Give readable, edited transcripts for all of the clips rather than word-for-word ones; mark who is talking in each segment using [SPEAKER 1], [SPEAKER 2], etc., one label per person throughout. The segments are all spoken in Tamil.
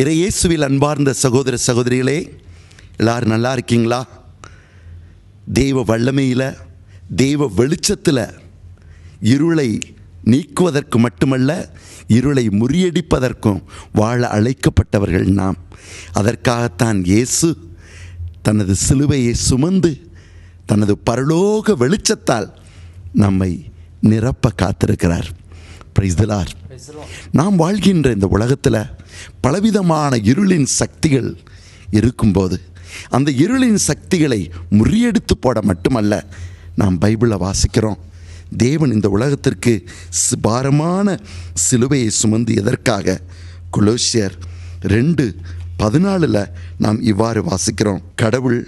[SPEAKER 1] இறையேசுவில் அன்பார்ந்த சகோதர சகோதரிகளே, எல்லாரும் நல்லா இருக்கீங்களா? தெய்வ வல்லமையில், தெய்வ வெளிச்சத்தில் இருளை நீக்குவதற்கு மட்டுமல்ல, இருளை முறியடிப்பதற்கும் வாழ அழைக்கப்பட்டவர்கள் நாம். அதற்காகத்தான் இயேசு தனது சிலுவையை சுமந்து தனது பரலோக வெளிச்சத்தால் நம்மை நிரப்ப காத்திருக்கிறார். Praise the Lord. நாம் வாழ்கின்ற இந்த உலகத்தில் பலவிதமான இருளின் சக்திகள் இருக்கும்போது அந்த இருளின் சக்திகளை முறியடித்து போட மட்டுமல்ல, நாம் பைபிளை வாசிக்கிறோம். தேவன் இந்த உலகத்திற்கு பாரமான சிலுவையை சுமந்து எதற்காக? கொலோசியர் 2:14 நாம் இவ்வாறு வாசிக்கிறோம். கடவுள்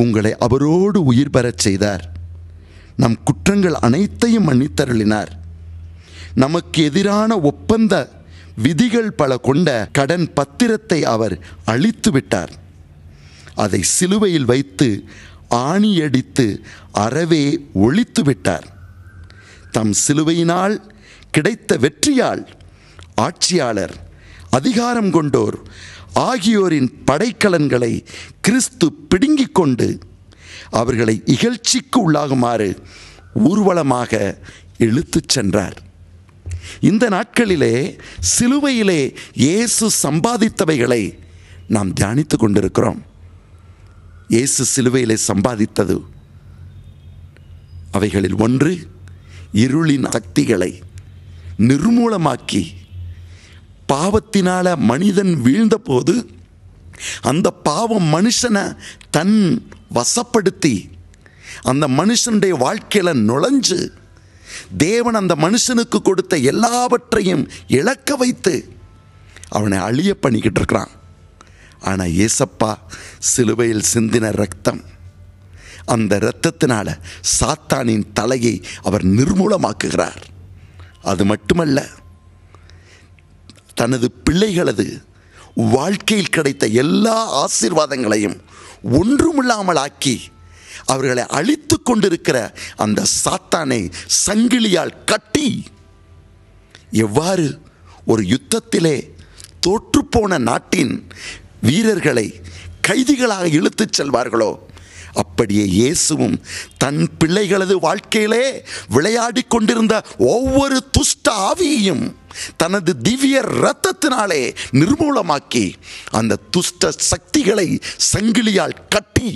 [SPEAKER 1] உங்களை அவரோடு உயிர் பெறச் செய்தார், நம் குற்றங்கள் அனைத்தையும் மன்னித்தருளினார், நமக்கு எதிரான ஒப்பந்த விதிகள் பல கொண்ட கடன் பத்திரத்தை அவர் அழித்து விட்டார், அதை சிலுவையில் வைத்து ஆணியடித்து அறவே ஒழித்து விட்டார். தம் சிலுவையினால் கிடைத்த வெற்றியால் ஆட்சியாளர், அதிகாரம் கொண்டோர் ஆகியோரின் படைக்கலன்களை கிறிஸ்து பிடுங்கிக் கொண்டு அவர்களை இகழ்ச்சிக்கு உள்ளாகுமாறு ஊர்வலமாக இழுத்துச் சென்றார். இந்த நாட்களிலே சிலுவையிலே இயேசு சம்பாதித்தவைகளை நாம் தியானித்து கொண்டிருக்கிறோம். இயேசு சிலுவையிலே சம்பாதித்தது அவைகளில் ஒன்று, இருளின் சக்திகளை நிர்மூலமாக்கி, பாவத்தினால மனிதன் வீழ்ந்தபோது அந்த பாவம் மனுஷனை தன் வசப்படுத்தி அந்த மனுஷனுடைய வாழ்க்கையில் நுழைஞ்சு தேவன் அந்த மனுஷனுக்கு கொடுத்த எல்லாவற்றையும் இழக்க வைத்து அவனை அழிய பண்ணிக்கிட்டு இருக்கிறான். ஆனால் ஏசப்பா சிலுவையில் சிந்தின இரத்தம், அந்த இரத்தத்தினால சாத்தானின் தலையை அவர் நிர்மூலமாக்குகிறார். அது மட்டுமல்ல, தனது பிள்ளைகளது வாழ்க்கையில் கிடைத்த எல்லா ஆசீர்வாதங்களையும் ஒன்றுமில்லாமல் ஆக்கி அவர்களை அழித்து கொண்டிருக்கிற அந்த சாத்தானை சங்கிலியால் கட்டி, எவ்வாறு ஒரு யுத்தத்திலே தோற்றுப்போன நாட்டின் வீரர்களை கைதிகளாக இழுத்துச் செல்வார்களோ, அப்படியே இயேசுவும் தன் பிள்ளைகளது வாழ்க்கையிலே விளையாடி கொண்டிருந்த ஒவ்வொரு துஷ்ட ஆவியையும் தனது திவ்ய இரத்தத்தினாலே நிர்மூலமாக்கி அந்த துஷ்ட சக்திகளை சங்கிலியால் கட்டி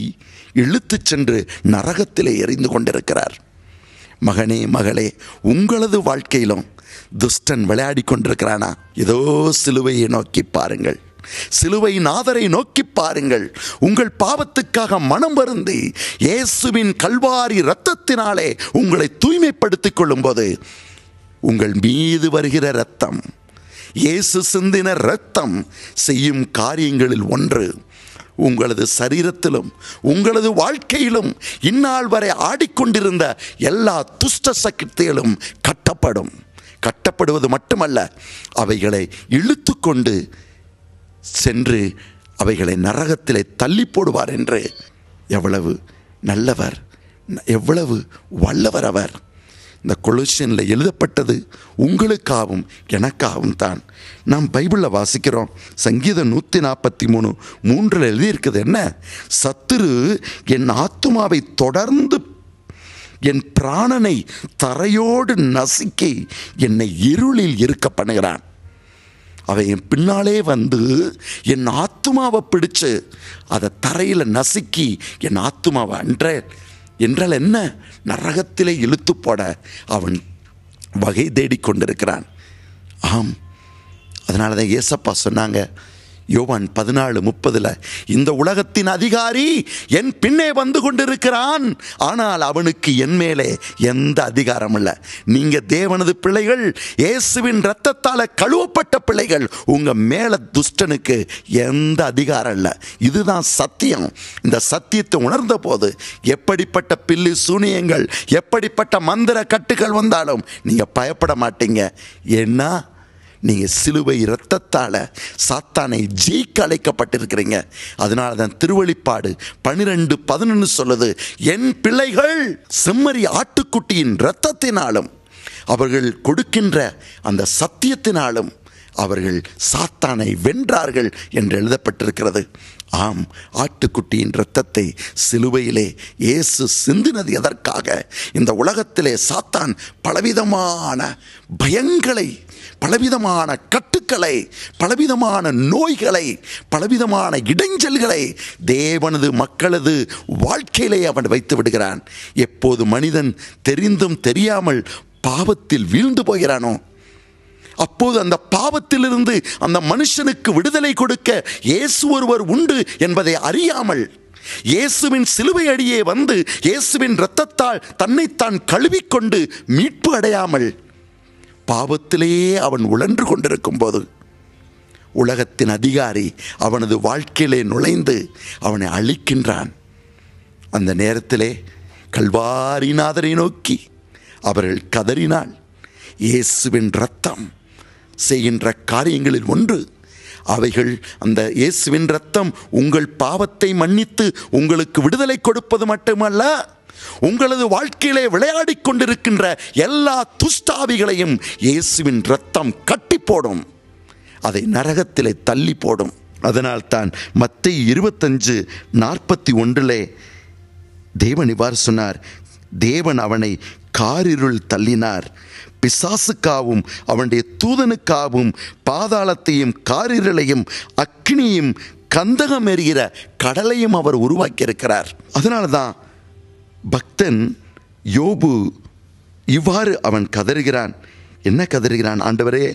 [SPEAKER 1] இழுத்துச் சென்று நரகத்திலே எறிந்து கொண்டிருக்கிறார். மகனே, மகளே, உங்களது வாழ்க்கையிலும் துஷ்டன் விளையாடி கொண்டிருக்கிறானா? ஏதோ சிலுவையை நோக்கி பாருங்கள், சிலுவை நாதரை நோக்கி பாருங்கள். உங்கள் பாவத்துக்காக மனம் வருந்தி இயேசுவின் கல்வாரி இரத்தத்தினாலே உங்களை தூய்மைப்படுத்திக் கொள்ளும் போது உங்கள் மீது வருகிற இரத்தம், இயேசு சிந்தின இரத்தம் செய்யும் காரியங்களில் ஒன்று, உங்களது சரீரத்திலும் உங்களது வாழ்க்கையிலும் இந்நாள் வரை ஆடிக்கொண்டிருந்த எல்லா துஷ்ட சக்திகளும் கட்டப்படுவது மட்டுமல்ல, அவைகளை இழுத்து கொண்டு சென்று அவைகளை நரகத்திலே தள்ளி போடுவார் என்று எவ்வளவு நல்லவர், எவ்வளவு வல்லவர் அவர். இந்த கொலோசியனில் எழுதப்பட்டது உங்களுக்காகவும் எனக்காகவும் தான். நாம் பைபிளில் வாசிக்கிறோம். சங்கீதம் 143:3 எழுதியிருக்குது என்ன? சத்துரு என் ஆத்துமாவை தொடர்ந்து என் பிராணனை தரையோடு நசுக்கி என்னை இருளில் இருக்க பண்ணுகிறான். அவன் என் பின்னாலே வந்து என் ஆத்துமாவை பிடிச்சு அதை தரையில் நசுக்கி என் ஆத்துமாவை என்றால் என்ன? நரகத்திலே இழுத்து போட அவன் வகை தேடிக்கொண்டிருக்கிறான். ஆம், அதனால தான் ஏசப்பா சொன்னாங்க யோவான் 14:30, இந்த உலகத்தின் அதிகாரி என் பின்னே வந்து கொண்டிருக்கிறான், ஆனால் அவனுக்கு என் மேலே எந்த அதிகாரம் இல்லை. நீங்க தேவனது பிள்ளைகள், இயேசுவின் இரத்தத்தால் கழுவப்பட்ட பிள்ளைகள். உங்க மேல துஷ்டனுக்கு எந்த அதிகாரம் இல்லை. இதுதான் சத்தியம். இந்த சத்தியத்தை உணர்ந்த போது எப்படிப்பட்ட பில்லி சூனியங்கள், எப்படிப்பட்ட மந்திர கட்டுகள் வந்தாலும் நீங்க பயப்பட மாட்டீங்க. ஏன்னா நீங்கள் சிலுவை இரத்தத்தால் சாத்தானை ஜெயிக்க அழைக்கப்பட்டிருக்கிறீங்க. அதனால தான் திருவெளிப்பாடு 12:11 சொல்லுது, என் பிள்ளைகள் செம்மறி ஆட்டுக்குட்டியின் இரத்தத்தினாலும் அவர்கள் கொடுக்கின்ற அந்த சத்தியத்தினாலும் அவர்கள் சாத்தானை வென்றார்கள் என்று எழுதப்பட்டிருக்கிறது. ஆம், ஆட்டுக்குட்டியின் இரத்தத்தை சிலுவையிலே இயேசு சிந்தினது எதற்காக? இந்த உலகத்திலே சாத்தான் பலவிதமான பயங்களை, பலவிதமான கட்டுக்களை, பலவிதமான நோய்களை, பலவிதமான இடைஞ்சல்களை தேவனது மக்களது வாழ்க்கையிலே அவன் வைத்து விடுகிறான். எப்போது மனிதன் தெரிந்தும் தெரியாமல் பாவத்தில் வீழ்ந்து போகிறானோ, அப்போது அந்த பாவத்திலிருந்து அந்த மனுஷனுக்கு விடுதலை கொடுக்க இயேசு ஒருவர் உண்டு என்பதை அறியாமல், இயேசுவின் சிலுவை அடியே வந்து இயேசுவின் இரத்தத்தால் தன்னைத்தான் கழுவிக்கொண்டு மீட்பு அடையாமல் பாவத்திலேயே அவன் உழன்று கொண்டிருக்கும் போது உலகத்தின் அதிகாரி அவனது வாழ்க்கையிலே நுழைந்து அவனை அழிக்கின்றான். அந்த நேரத்திலே கல்வாரிநாதரை நோக்கி அவர்கள் கதறினாள். இயேசுவின் இரத்தம் செய்கின்ற காரியங்களில் ஒன்று, அவைகள் அந்த இயேசுவின் இரத்தம் உங்கள் பாவத்தை மன்னித்து உங்களுக்கு விடுதலை கொடுப்பது மட்டுமல்ல, உங்களது வாழ்க்கையிலே விளையாடி கொண்டிருக்கின்ற எல்லா துஷ்டாவிகளையும் இயேசுவின் இரத்தம் கட்டி போடும், அதை நரகத்திலே தள்ளி போடும். அதனால்தான் மத்தேயு 25:41 தேவன் இவ்வாறு சொன்னார், தேவன் அவனை காரிருள் தள்ளினார், பிசாசுக்காவும் அவனுடைய தூதனுக்காவும் பாதாளத்தையும் காரிருளையும் அக்னியும் கந்தகம் எறிகிற கடலையும் அவர் உருவாக்கியிருக்கிறார். அதனால தான் பக்தன் யோபு இவ்வாறு அவன் கதறுகிறான். என்ன கதறுகிறான்? ஆண்டவரே,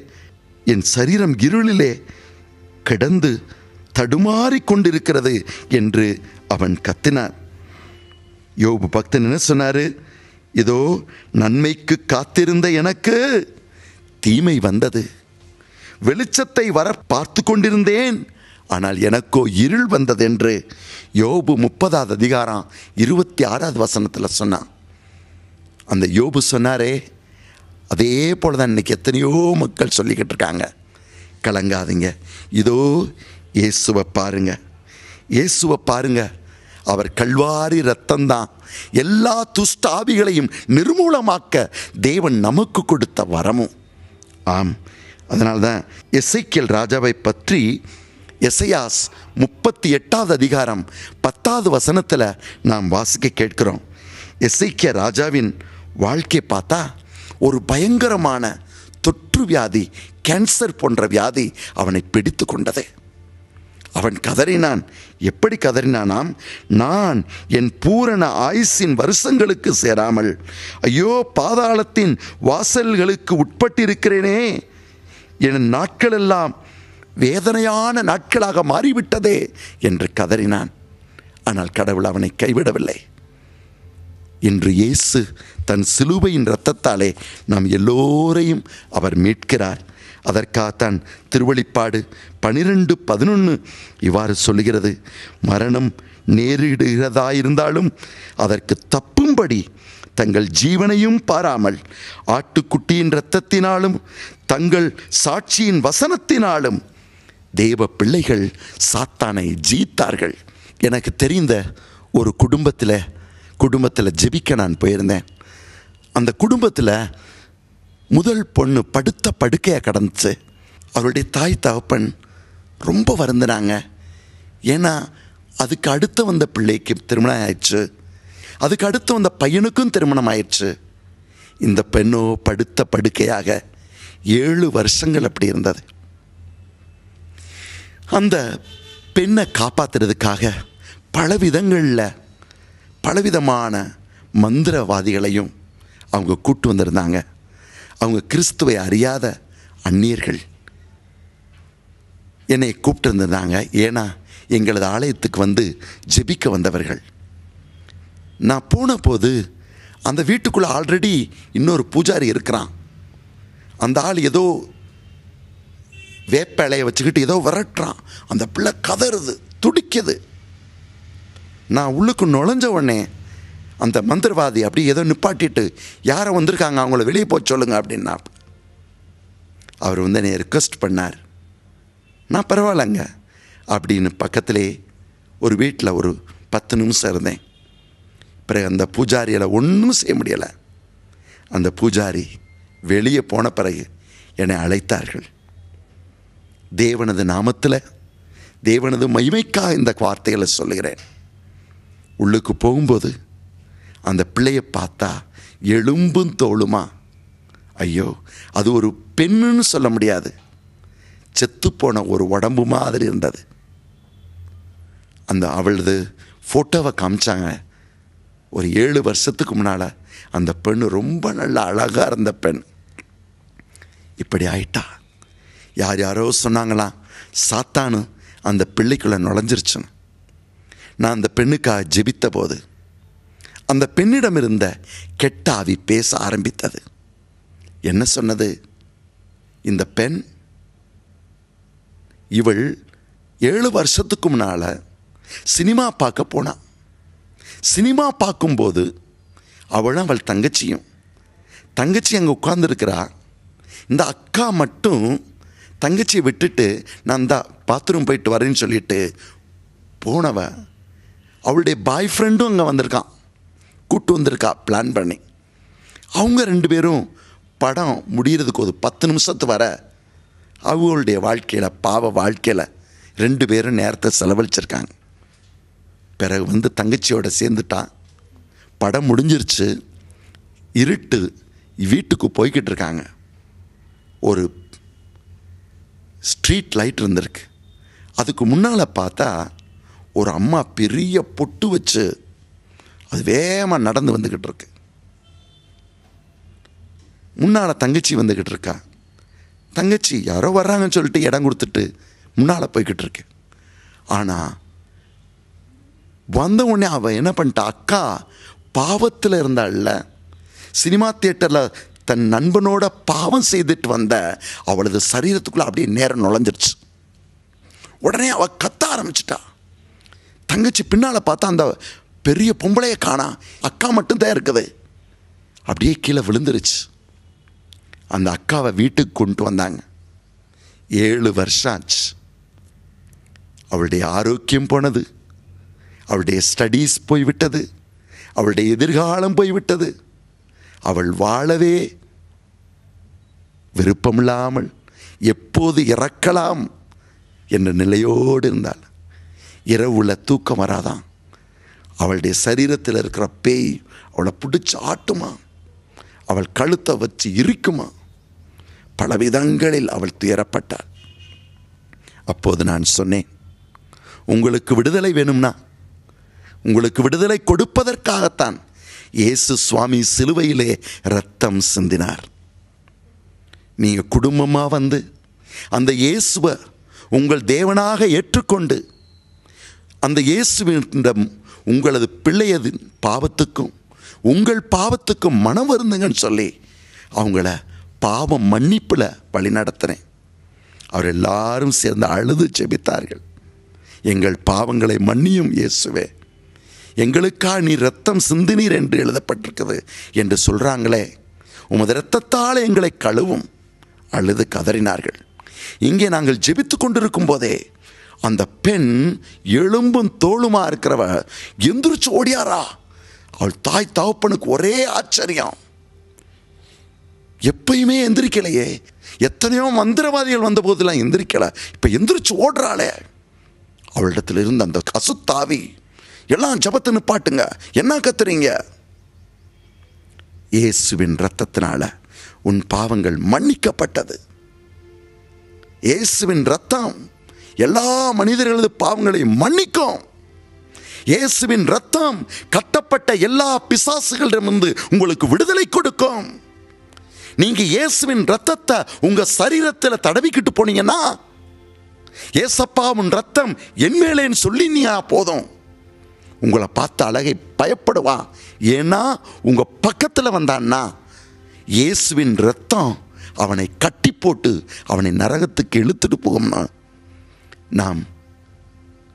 [SPEAKER 1] என் சரீரம் இருளிலே கிடந்து தடுமாறி கொண்டிருக்கிறது என்று அவன் கத்தினான். யோபு பக்தன் என்ன சொன்னாரு? இதோ நன்மைக்கு காத்திருந்த எனக்கு தீமை வந்தது, வெளிச்சத்தை வர பார்த்து கொண்டிருந்தேன், ஆனால் எனக்கோ இருள் வந்தது என்று யோபு 30:26 சொன்னான். அந்த யோபு சொன்னாரே, அதே போல தான் இன்னைக்கு எத்தனையோ மக்கள் சொல்லிக்கிட்டு இருக்காங்க. கலங்காதீங்க, இதோ இயேசுவை பாருங்க, இயேசுவை பாருங்க, அவர் கல்வாரி இரத்தம்தான் எல்லா துஷ்டாவிகளையும் நிர்மூலமாக்க தேவன் நமக்கு கொடுத்த வரமும். ஆம், அதனால்தான் எசேக்கியேல் ராஜாவை பற்றி எசையாஸ் 38:10 நாம் வாசிக்க கேட்கிறோம். எசேக்கியா ராஜாவின் வாழ்க்கை பார்த்தா ஒரு பயங்கரமான தொற்று வியாதி, கேன்சர் போன்ற வியாதி அவனை பிடித்து கொண்டது. அவன் கதறினான். எப்படி கதறினானாம்? நான் என் பூரண ஆயுசின் வருஷங்களுக்கு சேராமல் ஐயோ பாதாளத்தின் வாசல்களுக்கு உட்பட்டிருக்கிறேனே, என் நாட்கள் எல்லாம் வேதனையான நாட்களாக மாறிவிட்டதே என்று கதறினான். ஆனால் கடவுள் அவனை கைவிடவில்லை. இன்று இயேசு தன் சிலுவையின் இரத்தத்தாலே நாம் எல்லோரையும் அவர் மீட்கிறார். அதற்காகத்தான் திருவெளிப்பாடு 12:11 இவ்வாறு சொல்லுகிறது, மரணம் நேரிடுகிறதாயிருந்தாலும் அதற்கு தப்பும்படி தங்கள் ஜீவனையும் பாராமல் ஆட்டுக்குட்டியின் இரத்தத்தினாலும் தங்கள் சாட்சியின் வசனத்தினாலும் தேவ பிள்ளைகள் சாத்தானை ஜெயித்தார்கள். எனக்கு தெரிந்த ஒரு குடும்பத்தில் ஜெபிக்க நான் போயிருந்தேன். அந்த குடும்பத்தில் முதல் பொண்ணு படுத்த படுக்கையாக கிடந்துச்சு. அவருடைய தாய் தகப்பன் ரொம்ப வருந்தினாங்க. ஏன்னா அதுக்கு அடுத்து வந்த பிள்ளைக்கு திருமணம் ஆயிடுச்சு, அதுக்கு அடுத்து வந்த பையனுக்கும் திருமணம் ஆயிடுச்சு. இந்த பெண்ணோ படுத்த படுக்கையாக 7 வருஷங்கள் அப்படி இருந்தது. அந்த பெண்ணை காப்பாற்றுறதுக்காக பலவிதமான மந்திரவாதிகளையும் அவங்க கூட்டு வந்திருந்தாங்க. அவங்க கிறிஸ்துவை அறியாத அந்நியர்கள் என்னை கூப்பிட்டு இருந்திருந்தாங்க. ஏன்னா எங்களது ஆலயத்துக்கு வந்து ஜெபிக்க வந்தவர்கள். நான் போன போது அந்த வீட்டுக்குள்ளே ஆல்ரெடி இன்னொரு பூஜாரி இருக்கிறான். அந்த ஆள் ஏதோ வேப்பலையை வச்சுக்கிட்டு ஏதோ விரட்டுறான். அந்த பிள்ளை கதறுது, துடிக்குது. நான் உள்ளுக்கு நுழைஞ்ச உடனே அந்த மந்திரவாதி அப்படி ஏதோ நிப்பாட்டிட்டு, யாரை வந்திருக்காங்க அவங்கள வெளியே போய் சொல்லுங்க அப்படின்னா. அவர் வந்து என்னை ரிக்வெஸ்ட் பண்ணார். நான் பரவாயில்லைங்க அப்படின்னு பக்கத்திலே ஒரு வீட்டில் ஒரு 10 நிமிஷம் இருந்தேன். பிறகு அந்த பூஜாரியால் ஒன்றும் செய்ய முடியலை. அந்த பூஜாரி வெளியே போன பிறகு என்னை அழைத்தார்கள். தேவனது நாமத்தில் தேவனது மகிமைக்காக இந்த வார்த்தைகளை சொல்லுகிறேன். உள்ளுக்கு போகும்போது அந்த பிள்ளையை பார்த்தா எலும்பும் தோளுமா, ஐயோ அது ஒரு பெண்ணுன்னு சொல்ல முடியாது, செத்துப்போன ஒரு உடம்பு மாதிரி இருந்தது. அந்த அவளது ஃபோட்டோவை காமிச்சாங்க. ஒரு 7 வருஷத்துக்கு முன்னால் அந்த பெண் ரொம்ப நல்ல அழகாக இருந்த பெண் இப்படி ஆயிட்டா. யாரோ சொன்னாங்களாம், சாத்தானு அந்த பிள்ளைக்குள்ளே நுழைஞ்சிருச்சுன்னு. நான் அந்த பெண்ணுக்காக ஜெபித்த போது அந்த பெண்ணிடம் இருந்த கெட்ட ஆவி பேச ஆரம்பித்தது. என்ன சொன்னது? இந்த பெண், இவள் 7 வருஷத்துக்கு முன்னால் சினிமா பார்க்க போனான். சினிமா பார்க்கும்போது அவள் தங்கச்சி அங்கே உட்கார்ந்துருக்கிறா. இந்த அக்கா மட்டும் தங்கச்சியை விட்டுட்டு நான் தான் பாத்ரூம் போயிட்டு வரேன்னு சொல்லிட்டு போனவ, அவளுடைய பாய் ஃப்ரெண்டும் அங்கே வந்திருக்கான், கூட்டு வந்திருக்கா பிளான் பண்ணி. அவங்க 2 பேரும் படம் முடிகிறதுக்கு ஒரு 10 நிமிஷத்து வர அவங்களுடைய வாழ்க்கையில், பாவ வாழ்க்கையில் 2 பேரும் நேரத்தை செலவழிச்சிருக்காங்க. பிறகு தங்கச்சியோட சேர்ந்துட்டான். படம் முடிஞ்சிருச்சு, இருட்டு, வீட்டுக்கு போய்கிட்டு இருக்காங்க. ஒரு ஸ்ட்ரீட் லைட் இருந்திருக்கு. அதுக்கு முன்னால் பார்த்தா ஒரு அம்மா பெரிய பொட்டு வச்சு அது வேகமாக நடந்து வந்துக்கிட்டு இருக்கு. முன்னால் தங்கச்சி வந்துக்கிட்டு இருக்கா. தங்கச்சி யாரோ வர்றாங்கன்னு சொல்லிட்டு இடம் கொடுத்துட்டு முன்னால் போய்கிட்டு இருக்கு. ஆனால் வந்த உடனே அவள் என்ன பண்ணிட்டா, அக்கா பாவத்தில் இருந்தாள்ல, சினிமா தியேட்டரில் தன் நண்பனோட பாவம் செய்துட்டு வந்த அவளது சரீரத்துக்குள்ளே அப்படியே நேரம் நுழைஞ்சிருச்சு. உடனே அவள் கத்த ஆரம்பிச்சிட்டா. தங்கச்சி பின்னால் பார்த்தா அந்த பெரிய பொம்பளையை காணா, அக்கா மட்டும்தான் இருக்குது. அப்படியே கீழே விழுந்துருச்சு. அந்த அக்காவை வீட்டுக்கு கொண்டு வந்தாங்க. 7 வருஷம் ஆச்சு. அவளுடைய ஆரோக்கியம் போனது, அவளுடைய ஸ்டடீஸ் போய்விட்டது, அவளுடைய எதிர்காலம் போய்விட்டது. அவள் வாழவே விருப்பமில்லாமல் எப்போது இறக்கலாம் என்ற நிலையோடு இருந்தாள். இரவுல தூக்கம் வராதான். அவளுடைய சரீரத்தில் இருக்கிற பேய் அவளை பிடிச்சி ஆட்டுமா, அவள் கழுத்தை வச்சு இருக்குமா. பல விதங்களில் அவள் துயரப்பட்டாள். அப்போது நான் சொன்னேன், உங்களுக்கு விடுதலை வேணும்னா, உங்களுக்கு விடுதலை கொடுப்பதற்காகத்தான் இயேசு சுவாமி சிலுவையிலே இரத்தம் சிந்தினார். நீங்கள் குடும்பமாக அந்த இயேசுவை உங்கள் தேவனாக ஏற்றுக்கொண்டு அந்த இயேசுவிடம் உங்களது பிள்ளையது பாவத்துக்கும் உங்கள் பாவத்துக்கும் மனம் வருந்துங்கன்னு சொல்லி அவங்கள பாவம் மன்னிப்பில் வழி நடத்தினேன். அவர் எல்லாரும் சேர்ந்து அழுது ஜெபித்தார்கள். எங்கள் பாவங்களை மன்னியும் இயேசுவே, எங்களுக்காக நீ இரத்தம் சிந்தினீர் என்று எழுதப்பட்டிருக்குது என்று சொல்கிறாங்களே, உமது இரத்தத்தால் எங்களை கழுவும் அழுது கதறினார்கள். இங்கே நாங்கள் ஜெபித்து கொண்டிருக்கும் போதே அந்த பெண் எலும்பும் தோளுமா இருக்கிறவ எந்திரிச்சு ஓடியாரா. அவள் தாய் தகப்பனுக்கு ஒரே ஆச்சரியம், எப்பயுமே எந்திரிக்கலையே, எத்தனையோ மந்திரவாதிகள் வந்த போதெல்லாம் எந்திரிக்கல, இப்போ எந்திரிச்சு ஓடுறாளே. அவளிடத்தில் இருந்த அந்த அசுத்தாவி, எல்லாம் ஜபத்தை நிப்பாட்டுங்க, என்ன கத்துறீங்க? இயேசுவின் இரத்தத்தினால உன் பாவங்கள் மன்னிக்கப்பட்டது. இயேசுவின் இரத்தம் எல்லா மனிதர்களது பாவங்களை மன்னிக்கும். இயேசுவின் இரத்தம் கட்டப்பட்ட எல்லா பிசாசுகளிடமிருந்து உங்களுக்கு விடுதலை கொடுக்கும். நீங்க இயேசுவின் இரத்தத்தை உங்க சரீரத்தில் தடவிக்கிட்டு போனீங்கன்னா, ஏசப்பாவின் இரத்தம் என் மேலேன்னு சொல்லினியா போதும், உங்களை பார்த்து அழகை பயப்படுவா. ஏன்னா உங்க பக்கத்தில் வந்தான்னா இயேசுவின் இரத்தம் அவனை கட்டி போட்டு அவனை நரகத்துக்கு இழுத்துட்டு போகும்னா, நாம்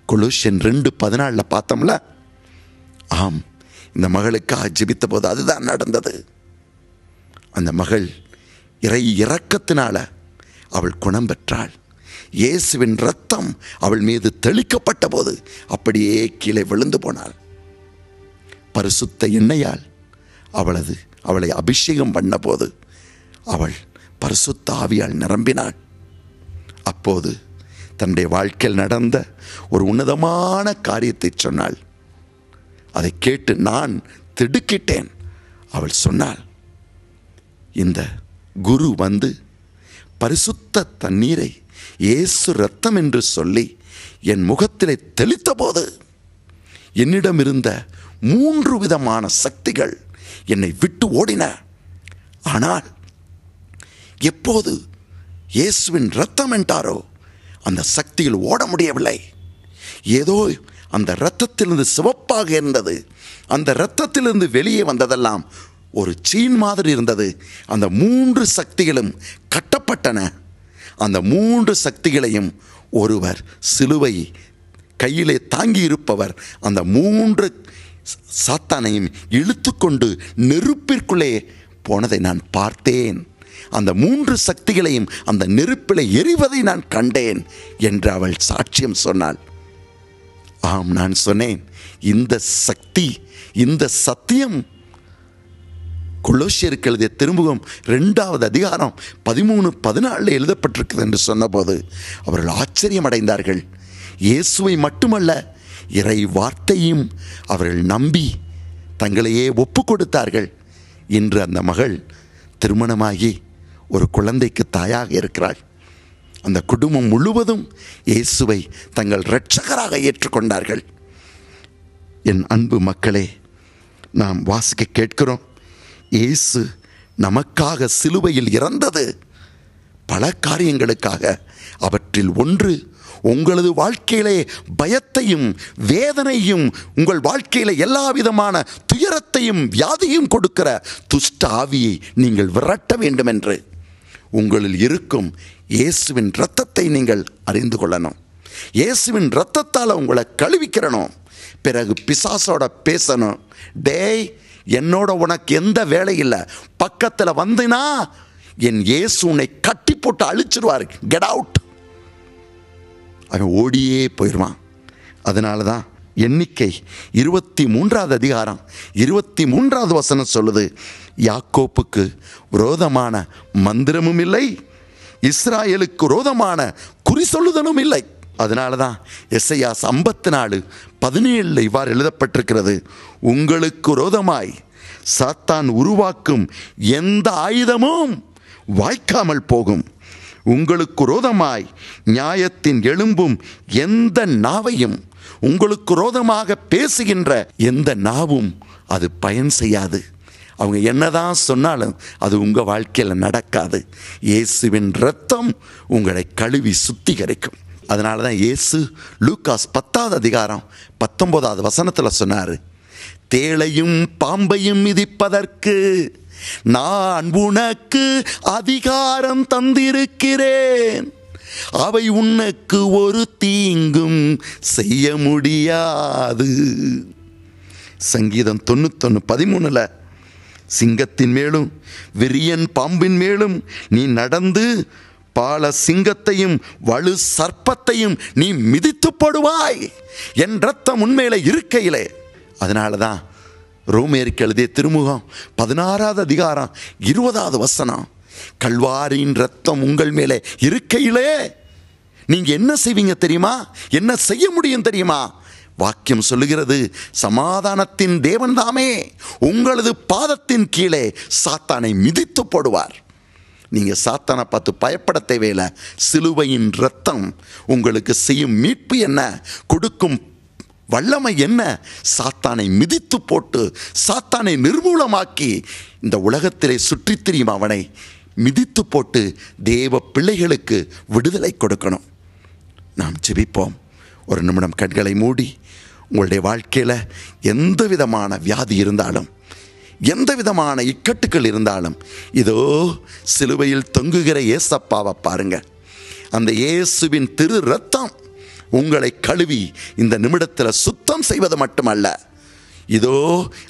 [SPEAKER 1] கொலோசியன் 2:14 பார்த்தோம்ல. ஆம், இந்த மகளுக்காக ஜெபித்த போது அதுதான் நடந்தது. அந்த மகள் இரக்கத்தினால அவள் குணம் பெற்றாள். இயேசுவின் இரத்தம் அவள் மீது தெளிக்கப்பட்ட போது அப்படியே கீழே விழுந்து போனாள். பரிசுத்த எண்ணெயால் அவளை அபிஷேகம் பண்ண போது அவள் பரிசுத்த ஆவியால் நிரம்பினாள். அப்போது தன்னுடைய வாழ்க்கையில் நடந்த ஒரு உன்னதமான காரியத்தை சொன்னாள். அதை கேட்டு நான் திடுக்கிட்டேன். அவள் சொன்னாள், இந்த குரு வந்து பரிசுத்த தண்ணீரை இயேசு இரத்தம் என்று சொல்லி என் முகத்திலே தெளித்த போது என்னிடம் இருந்த 3 விதமான சக்திகள் என்னை விட்டு ஓடின. ஆனால் எப்போது இயேசுவின் இரத்தம் என்றாரோ அந்த சக்தியில் ஓட முடியவில்லை. ஏதோ அந்த இரத்தத்திலிருந்து சிவப்பாக இருந்தது. அந்த இரத்தத்திலிருந்து வெளியே வந்ததெல்லாம் ஒரு சீன் மாதிரி இருந்தது. அந்த 3 சக்திகளும் கட்டப்பட்டன. அந்த 3 சக்திகளையும் ஒருவர் சிலுவை கையிலே தாங்கி இருப்பவர் அந்த 3 சாத்தானையும் இழுத்து கொண்டு நெருப்பிற்குள்ளே போனதை நான் பார்த்தேன். அந்த 3 சக்திகளையும் அந்த நெருப்பிலே எரிவதை நான் கண்டேன் என்று அவள் சாட்சியம் சொன்னாள். ஆம், நான் சொன்னேன், இந்த சக்தி, இந்த சத்தியம் கொலோசியருக்கு எழுதிய திருமுகம் 2வது அதிகாரம் 13-14 எழுதப்பட்டிருக்கிறது என்று சொன்னபோது அவர்கள் ஆச்சரியம் அடைந்தார்கள். இயேசுவை மட்டுமல்ல, இறை வார்த்தையும் அவர்கள் நம்பி தங்களையே ஒப்பு கொடுத்தார்கள். இன்று அந்த மகள் திருமணமாகி ஒரு குழந்தைக்கு தாயாக இருக்கிறாள். அந்த குடும்பம் முழுவதும் இயேசுவை தங்கள் இரட்சகராக ஏற்றுக்கொண்டார்கள். என் அன்பு மக்களே, நாம் வாசிக்க கேட்கிறோம், இயேசு நமக்காக சிலுவையில் இறந்தது பல காரியங்களுக்காக. அவற்றில் ஒன்று, உங்களது வாழ்க்கையிலே பயத்தையும் வேதனையும், உங்கள் வாழ்க்கையில எல்லா விதமான துயரத்தையும் வியாதியும் கொடுக்கிற துஷ்ட ஆவியை நீங்கள் விரட்ட வேண்டும் என்று உங்களில் இருக்கும் இயேசுவின் இரத்தத்தை நீங்கள் அறிந்து கொள்ளணும். இயேசுவின் இரத்தத்தால் உங்களை கழுவிக்கிறணும். பிறகு பிசாசோட பேசணும், டேய் என்னோட உனக்கு எந்த வேலை இல்லை, பக்கத்தில் வந்தினா என் இயேசு உன்னை கட்டி போட்டு அழிச்சிருவார், கெட் அவுட். அவன் ஓடியே போயிடுவான். அதனால தான் எண்ணிக்கை 23வது அதிகாரம் 23வது வசனம் சொல்லுது, யாக்கோப்புக்கு விரோதமான மந்திரமும் இல்லை, இஸ்ராயேலுக்கு விரோதமான குறி சொல்லுதலும் இல்லை. அதனால தான் எசையா 54:17 இவ்வாறு எழுதப்பட்டிருக்கிறது, உங்களுக்கு விரோதமாய் சாத்தான் உருவாக்கும் எந்த ஆயுதமும் வாய்க்காமல் போகும், உங்களுக்கு விரோதமாய் நியாயத்தின் எழும்பும் எந்த நாவையும், உங்களுக்கு விரோதமாக பேசுகின்ற எந்த நாவும் அது பயன் செய்யாது. அவங்க என்னதான் சொன்னாலும் அது உங்கள் வாழ்க்கையில் நடக்காது. இயேசுவின் இரத்தம் உங்களை கழுவி சுத்திகரிக்கும். அதனால தான் இயேசு லூக்காஸ் 10வது அதிகாரம் 19வது வசனத்தில் சொன்னார், தேளையும் பாம்பையும் மிதிப்பதற்கு நான் உனக்கு அதிகாரம் தந்திருக்கிறேன், அவை உனக்கு ஒரு தீங்கும் செய்ய முடியாது. சங்கீதம் 91:13 சிங்கத்தின் மேலும் விரியன் பாம்பின் மேலும் நீ நடந்து பால சிங்கத்தையும் வலு சர்ப்பத்தையும் நீ மிதித்து போடுவாய், என் இரத்தம் உண்மையில இருக்கையிலே. அதனால தான் ரோமேருக்கு எழுதிய திருமுகம் 16வது அதிகாரம் 20வது வசனம், கல்வாரியின் இரத்தம் உங்கள் மேலே இருக்கையிலே நீங்க என்ன செய்வீங்க தெரியுமா? என்ன செய்ய முடியும் தெரியுமா? வாக்கியம் சொல்லுகிறது, சமாதானத்தின் தேவன் தாமே உங்களது பாதத்தின் கீழே சாத்தானை மிதித்து போடுவார். நீங்க சாத்தானை பார்த்து பயப்பட தேவையில்லை. சிலுவையின் இரத்தம் உங்களுக்கு செய்யும் மீட்பு என்ன, கொடுக்கும் வல்லமை என்ன? சாத்தானை மிதித்து போட்டு சாத்தானை நிர்மூலமாக்கி இந்த உலகத்திலே சுற்றி திரியும் அவனை மிதித்து போட்டு தேவ பிள்ளைகளுக்கு விடுதலை கொடுக்கணும். நாம் ஜெபிப்போம். ஒரு நிமிடம் கண்களை மூடி, உங்களுடைய வாழ்க்கையில் எந்த விதமான வியாதி இருந்தாலும், எந்த விதமான இக்கட்டுகள் இருந்தாலும், இதோ சிலுவையில் தொங்குகிற ஏசப்பாவை பாருங்க. அந்த இயேசுவின் திரு இரத்தம் உங்களை கழுவி இந்த நிமிடத்தில் சுத்தம் செய்வது மட்டுமல்ல, இதோ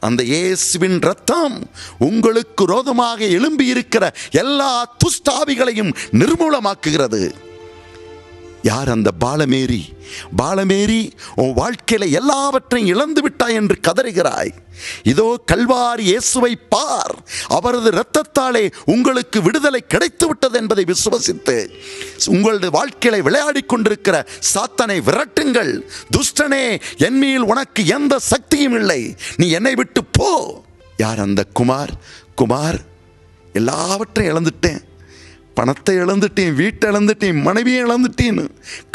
[SPEAKER 1] அந்த இயேசுவின் இரத்தம் உங்களுக்கு விரோதமாக எழும்பி இருக்கிற எல்லா துஷ்டாவிகளையும் நிர்மூலமாக்குகிறது. யார் அந்த பாலமேரி? பாலமேரி, உன் வாழ்க்கையில எல்லாவற்றையும் இழந்து விட்டாய் என்று கதறுகிறாய். இதோ கல்வாரி இயேசுவை பார், அவரது இரத்தத்தாலே உங்களுக்கு விடுதலை கிடைத்து விட்டது என்பதை விசுவசித்து உங்களது வாழ்க்கையில விளையாடி கொண்டிருக்கிற சாத்தானை விரட்டுங்கள். துஷ்டனே, என் மேல் உனக்கு எந்த சக்தியும் இல்லை, நீ என்னை விட்டு போ. யார் அந்த குமார்? குமார், எல்லாவற்றையும் இழந்துட்டேன், பணத்தை இழந்துட்டேன், வீட்டை இழந்துட்டேன், மனைவியை இழந்துட்டேன்னு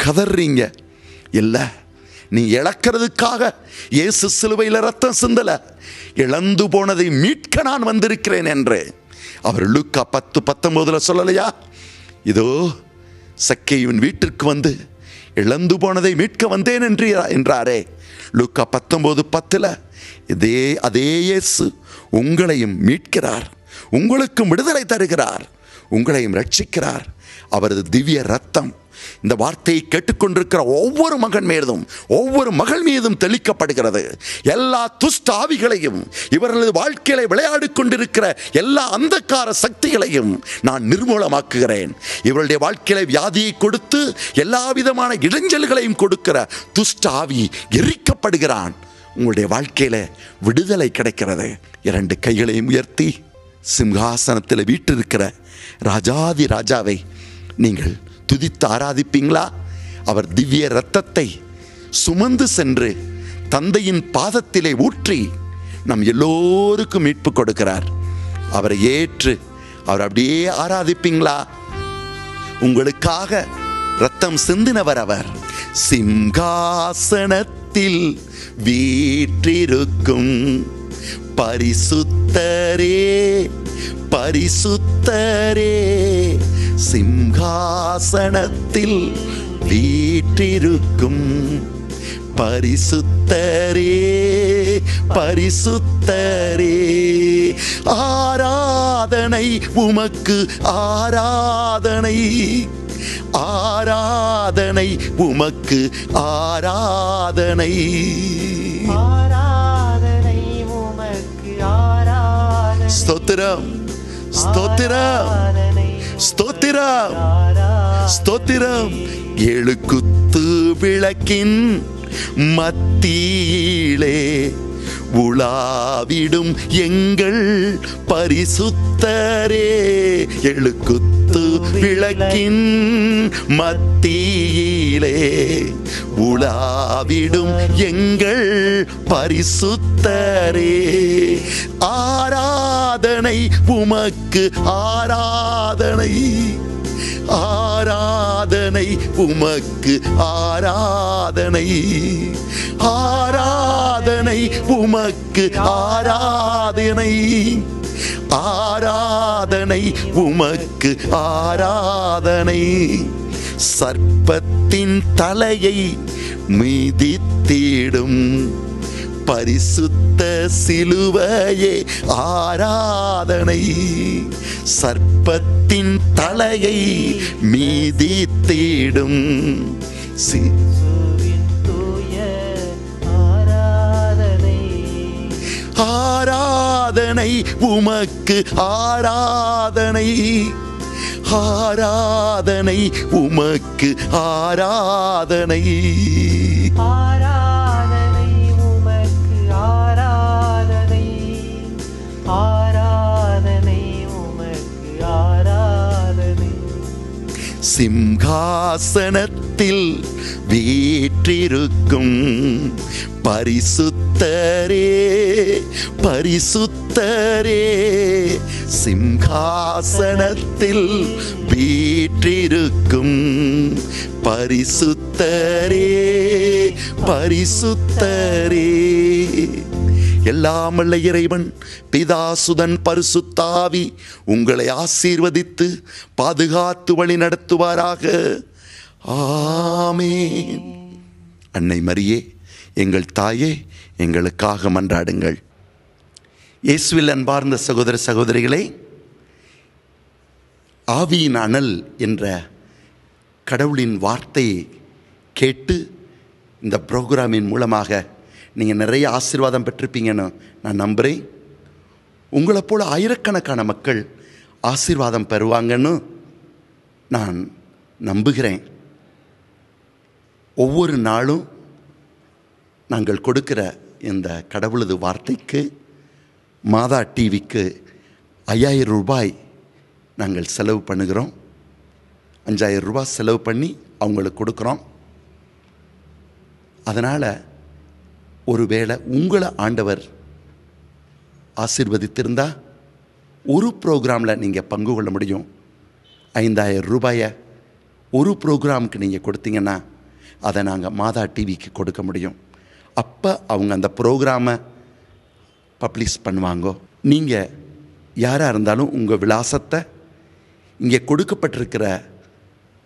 [SPEAKER 1] கதறீங்க. இல்லை, நீ இழக்கிறதுக்காக இயேசு சிலுவையில் ரத்தம் சிந்தல, இழந்து போனதை மீட்க நான் வந்திருக்கிறேன் என்று அவர் லூக்கா 10:19 சொல்லலையா? இதோ சக்கேயுவின் வீட்டிற்கு வந்து இழந்து போனதை மீட்க வந்தேன் என்றாரே. லூக்கா 19:10 அதே இயேசு உங்களையும் மீட்கிறார், உங்களுக்கும் விடுதலை தருகிறார், உங்களையும் ரட்சிக்கிறார். அவரது திவ்ய ரத்தம் இந்த வார்த்தையை கேட்டுக்கொண்டிருக்கிற ஒவ்வொரு மகன் மீதும் ஒவ்வொரு மகள் மீதும் தெளிக்கப்படுகிறது. எல்லா துஷ்ட ஆவிகளையும், இவர்களது வாழ்க்கையில விளையாடி கொண்டிருக்கிற எல்லா அந்தகார சக்திகளையும் நான் நிர்மூலமாக்குகிறேன். இவருடைய வாழ்க்கையில வியாதியை கொடுத்து எல்லா விதமான இடைஞ்சல்களையும் கொடுக்கிற துஷ்ட ஆவி எரிக்கப்படுகிறான். உங்களுடைய வாழ்க்கையில விடுதலை கிடைக்கிறது. 2 கைகளையும் உயர்த்தி சிம்ஹாசனத்தில் வீற்றிருக்கிற ராஜாதி ராஜாவை நீங்கள் துதித்து ஆராதிப்பீங்களா? அவர் திவ்ய இரத்தத்தை சுமந்து சென்று தந்தையின் பாதத்திலே ஊற்றி நம் எல்லோருக்கும் மீட்பு கொடுக்கிறார். அவரை ஏற்று அவர் அப்படியே ஆராதிப்பீங்களா? உங்களுக்காக இரத்தம் சிந்தினவர் அவர். சிம்ஹாசனத்தில் வீற்றிருக்கும் பரிசுத்தரே, பரிசுத்தரே, சிம்ஹாசனத்தில் வீற்றிருக்கும் பரிசுத்தரே, பரிசுத்தரே, ஆராதனை உமக்கு, ஆராதனை, ஆராதனை உமக்கு, ஆராதனை,
[SPEAKER 2] ஆராதனை உமக்கு, ஆராதனை,
[SPEAKER 1] ஸ்தோத்திரம், ஸ்தோத்திரம், ஸ்தோத்திரம், ஸ்தோத்திரம். 7 குத்து விளக்கின் மத்தியிலே உலாவிடும் எங்கள் பரிசுத்தரே. 7 குத்து விளக்கின் மத்தியிலே உலாவிடும் எங்கள் பரிசுத்தரே. ஆராதனை உமக்கு, ஆராதனை, ஆராதனை உமக்கு, ஆராதனை, ஆராதனை உமக்கு, ஆராதனை, ஆராதனை உமக்கு, ஆராதனை. சர்ப்பத்தின் தலையை மிதித்திடும் பரிசுத்த சிலுவையே ஆராதனை. சர்ப்பத்தின் தலையை மிதித்திடும் ஆராதனை உமக்கு, ஆராதனை, ஆராதனை உமக்கு, ஆராதனை,
[SPEAKER 2] ஆராதனை உமக்கு, ஆராதனை, ஆராதனை உமக்கு, ஆராதனை.
[SPEAKER 1] சிம்ஹாசனத்தில் வீற்றிருக்கும் பரிசுத்தரே, பரிசுத்தரே, சிம்ஹாசனத்தில் வீற்றிருக்கும் பரிசுத்தரே, பரிசுத்தரே. எல்லாமல்ல இறைவன் பிதா சுதன் பரிசுத்தாவி உங்களை ஆசீர்வதித்து பாதுகாத்து வழி நடத்துவாராக. ஆமென். அன்னை மரியே, எங்கள் தாயே, எங்களுக்காக மன்றாடுங்கள். இயேசுவில் அன்பார்ந்த சகோதர சகோதரிகளே, ஆவியின் அனல் என்ற கடவுளின் வார்த்தையை கேட்டு இந்த ப்ரோக்ராமின் மூலமாக நீங்கள் நிறைய ஆசீர்வாதம் பெற்றிருப்பீங்கன்னு நான் நம்புகிறேன். உங்களை போல ஆயிரக்கணக்கான மக்கள் ஆசீர்வாதம் பெறுவாங்கன்னு நான் நம்புகிறேன். ஒவ்வொரு நாளும் நாங்கள் கொடுக்கிற இந்த கடவுளது வார்த்தைக்கு மாதா டிவிக்கு 5000 ரூபாய் நாங்கள் செலவு பண்ணுகிறோம். 5000 ரூபாய் செலவு பண்ணி அவங்களுக்கு கொடுக்குறோம். அதனால் ஒருவேளை உங்களை ஆண்டவர் ஆசீர்வதித்திருந்தால் ஒரு ப்ரோக்ராமில் நீங்கள் பங்கு கொள்ள முடியும். 5000 ரூபாயை ஒரு ப்ரோக்ராமுக்கு நீங்கள் கொடுத்தீங்கன்னா அதை நாங்கள் மாதா டிவிக்கு கொடுக்க முடியும். அப்போ அவங்க அந்த ப்ரோக்ராமை பப்ளிஷ் பண்ணுவாங்க. நீங்கள் யாராக இருந்தாலும் உங்கள் விலாசத்தை இங்கே கொடுக்கப்பட்டிருக்கிற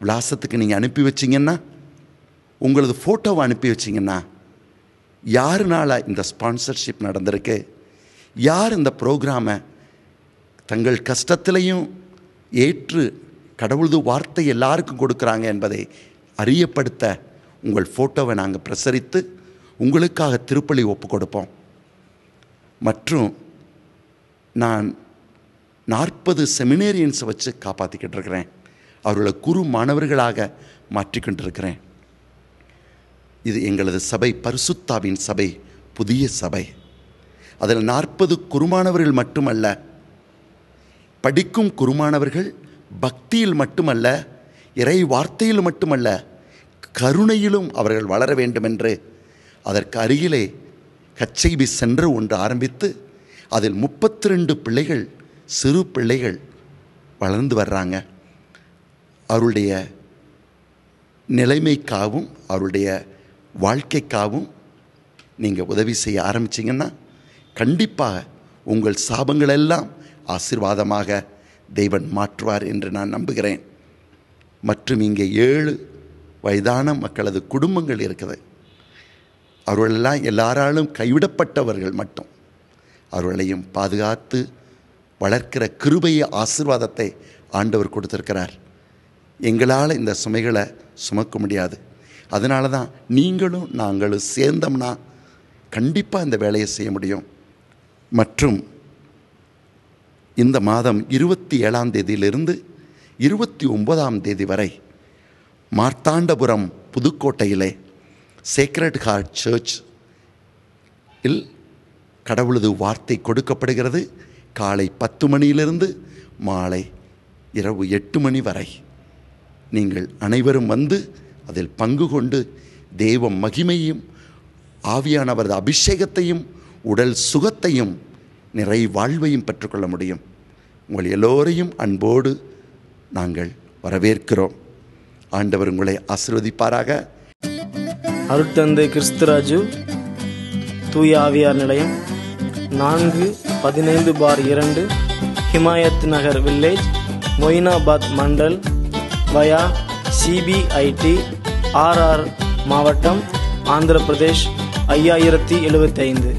[SPEAKER 1] விலாசத்துக்கு நீங்கள் அனுப்பி வச்சிங்கன்னா, உங்களது ஃபோட்டோவை அனுப்பி வச்சிங்கன்னா, யாருனால இந்த ஸ்பான்சர்ஷிப் நடந்திருக்கு, யார் இந்த ப்ரோக்ராமை தங்கள் கஷ்டத்திலையும் ஏற்று கடவுளது வார்த்தை எல்லாருக்கும் கொடுக்குறாங்க என்பதை அறியப்படுத்த உங்கள் ஃபோட்டோவை நாங்கள் பிரசரித்து உங்களுக்காக திருப்பலி ஒப்பு கொடுப்போம். மற்றும் நான் 40 செமினேரியன்ஸை வச்சு காப்பாற்றிக்கிட்டு இருக்கிறேன். அவர்களை குரு மாணவர்களாக மாற்றிக்கிட்டு இருக்கிறேன். இது எங்களது சபை பரிசுத்தாவின் சபை, புதிய சபை. அதில் 40 குருமானவர்கள் மட்டுமல்ல, படிக்கும் குருமானவர்கள் பக்தியில் மட்டுமல்ல, இறை வார்த்தையில் மட்டுமல்ல, கருணையிலும் அவர்கள் வளர வேண்டுமென்று அதற்கு அருகிலே HIB சென்று ஒன்று ஆரம்பித்து அதில் 32 பிள்ளைகள், சிறு பிள்ளைகள் வளர்ந்து வர்றாங்க. அவருடைய நிலைமைக்காகவும் அவருடைய வாழ்க்கைக்காகவும் நீங்கள் உதவி செய்ய ஆரம்பிச்சிங்கன்னா கண்டிப்பாக உங்கள் சாபங்களெல்லாம் ஆசீர்வாதமாக தெய்வன் மாற்றுவார் என்று நான் நம்புகிறேன். மற்றும் இங்கே 7 வயதான மக்களது குடும்பங்கள் இருக்குது. அவர்களெல்லாம் எல்லாராலும் கைவிடப்பட்டவர்கள் மட்டும். அவர்களையும் பாதுகாத்து வளர்க்கிற கிருபையை, ஆசீர்வாதத்தை ஆண்டவர் கொடுத்திருக்கிறார். எங்களால் இந்த சுமைகளை சுமக்க முடியாது. அதனால தான் நீங்களும் நாங்களும் சேர்ந்தோம்னா கண்டிப்பாக இந்த வேலையை செய்ய முடியும். மற்றும் இந்த மாதம் 27ஆம் தேதியிலிருந்து 29ஆம் தேதி வரை மார்த்தாண்டபுரம் புதுக்கோட்டையிலே சேக்ரட் ஹார்ட் சர்ச் இல் கடவுளது வார்த்தை கொடுக்கப்படுகிறது. காலை 10 மணியிலிருந்து மாலை இரவு 8 மணி வரை நீங்கள் அனைவரும் வந்து அதில் பங்கு கொண்டு தெய்வ மகிமையும் ஆவியானவரது அபிஷேகத்தையும் உடல் சுகத்தையும் நிறை வாழ்வையும் பெற்றுக்கொள்ள முடியும். உங்கள் எல்லோரையும் அன்போடு நாங்கள் வரவேற்கிறோம். ஆண்டவர் உங்களை ஆசீர்வதிப்பாராக.
[SPEAKER 3] அருட்தந்தை கிறிஸ்துராஜு, தூய ஆவியார் நிலையம், 4-15/2 ஹிமாயத் நகர் வில்லேஜ், மொயினாபாத் மண்டல், வயா CBIT, RR மாவட்டம், ஆந்திர பிரதேஷ் 5075.